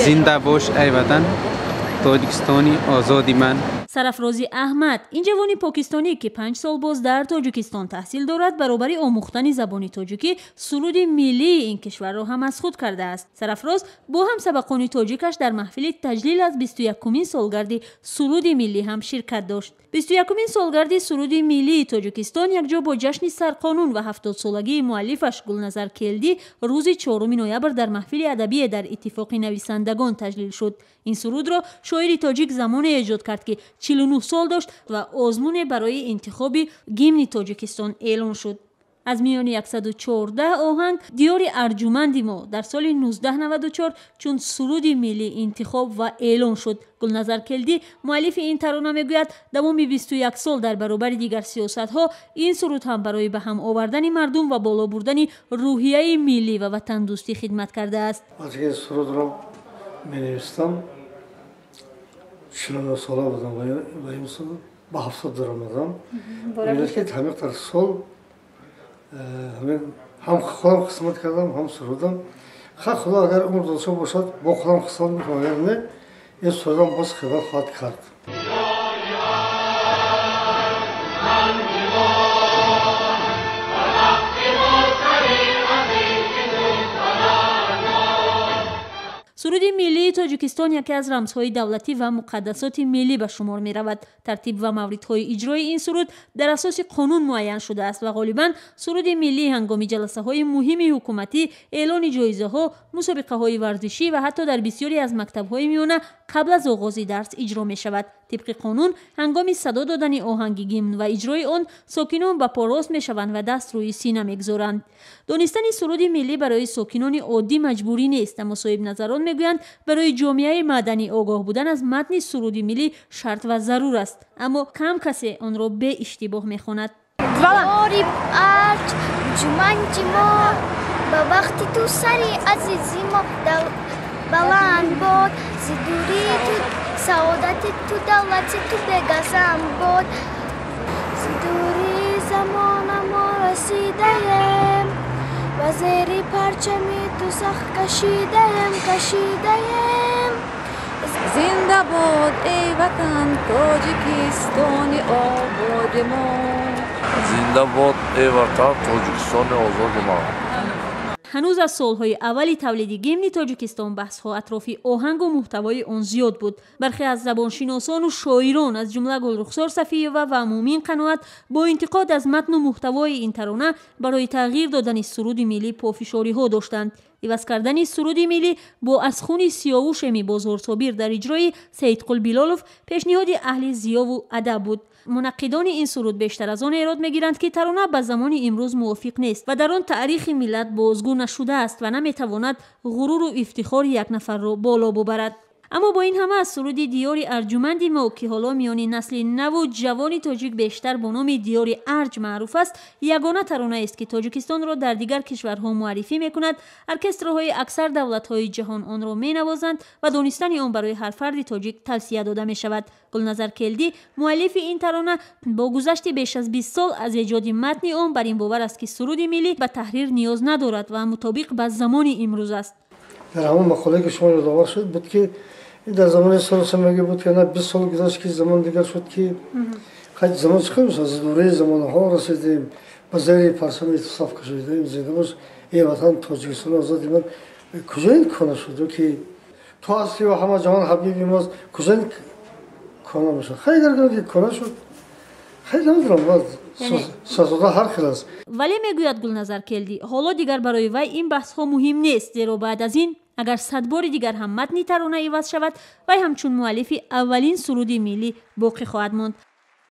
زنده باش ای وطن، تاجیکستانی آزادی من. سرافرازی احمد این جوانی پاکستانی که 5 سال باز در تاجیکستان تحصیل دارد برابر آموختن زبان تاجیکی سرود ملی این کشور را هم از خود کرده است. سرافراز با هم سبقان تاجیکش در محفل تجلیل از 21مین سالگرد سرود ملی هم شرکت داشت. 21مین سالگرد سرود ملی تاجیکستان یکجا با جشن سرقانون و 70 سالگی مؤلفش گلنظر کلدی روز 4 نوامبر در محفل ادبی در اتفاق نویسندگان تجلیل شد. این سرود را شاعر تاجیک زمان ایجاد کرد که 49 سال داشت و آزمون برای انتخاب گیمن تاجیکستان اعلان شد. از میان 114 آهنگ دیار ارجمند ما در سال 1994 چون سرود ملی انتخاب و اعلان شد. گلنظر کلدی مؤلف این ترانه میگوید دوام 21 سال در برابر دیگر سیاست‌ها این سرود هم برای به هم آوردن مردم و بالا بردن روحیه ملی و وطن دوستی خدمت کرده است. این سرود را می‌نویسم 49 ساله بودم و این سرود با 70 درآمدم. که همه در سال هم خودم خدمت کردم هم سرودم. خدا اگر عمر داشته باشد با خودم خدمت میکنم، اگر نه این سرودم باز خدمت خواهد کرد. سرود ملی تاجیکستان یکی از رمزهای دولتی و مقدسات ملی به شمار می رود. ترتیب و موردهای اجرای این سرود در اساس قانون معین شده است و غالباً سرود ملی هنگام جلسه های مهم حکومتی، اعلان جایزه ها، مسابقه های ورزشی و حتی در بسیاری از مکتب های میانه قبل از آغاز درس اجرا می شود. طبق قانون هنگام صدا دادن آهنگ گیمن و اجرای آن ساکنان به پا راست می شوند و دست روی سینه میگذارند. دانستن سرود ملی برای ساکنان عادی مجبوری نیست، اما صاحب نظران میگویند برای جامعه مدنی آگاه بودن از متن سرود ملی شرط و ضرور است، اما کم کسی آن را به اشتباه میخواند. دواری ارج جمانجی ما با وقتی تو سری عزیزی ما بلند بود زدوری تو سعادت تو دولت تو بگذم بود زدوری زمان ما رسیدیم و زیری پرچمی تو سخت کشیدیم زنده باد ای وطن تاجیکستان آباد ما. زنده باد ای وطن تاجیکستان آزاد ما. هنوز از سالهای اولی تولید گیمن تاجیکستان بحث‌ها اطراف آهنگ و محتوای آن زیاد بود. برخی از زبانشناسان و شاعران از جمله گلرخسار صفی‌یوه و مومین قناعت با انتقاد از متن و محتوای این ترانه برای تغییر دادن سرود ملی پافشاری‌ها داشتند. عوض کردن سرود ملی با از خون سیاوش می بازار صابر در اجرای سیدقل بیلالوف پیشنهاد اهل ضیا و ادب بود. منقدان این سرود بیشتر از آن ایراد میگیرند که ترانه به زمان امروز موافق نیست و در آن تاریخ ملت بازگو نشده است و نمیتواند غرور و افتخار یک نفر را بالا ببرد. اما با این همه از سرود دیار ارجمند ما که حالا میان نسل نو و جوان تاجیک بیشتر با نام دیار ارج معروف است، یگانه ترانه است که تاجیکستان را در دیگر کشورها معرفی میکند. ارکسترهای اکثر دولت‌های جهان آن را مینوازند و دانستن آن برای هر فرد تاجیک توصیه داده می شود. گلنظر کلدی مؤلف این ترانه با گذشت بیش از 20 سال از ایجاد متن آن بر این باور است که سرود ملی به تحریر نیاز ندارد و مطابق با زمان امروز است. در همون مقاله که شما یادآور شد بود که در زمان سالسمگی بود که نه 20 سال گذشت که زمان دیگر شد که خیلی زمان چکار میشه از دوره زمان ها رسیدیم با زیر پرچم اتصاف کشیدیم زنده باش ای وطن تاجیکستان آزادی من. کجا این کانه شد که تو هستی و همه جهان حبیبی ماست، کجا این کانه میشه؟ خیلی درگاه کانه شد. خیلی نمیدونم باز سازوده هر خیلی است. ولی میگوید گلنظر کلدی حالا دیگر برای وی این بحث ها مهم نیست، زیرا بعد از این اگر 100 بار دیگر هم متن ترانه عوض شود وی همچون مؤلف اولین سرود ملی باقی خواهد ماند.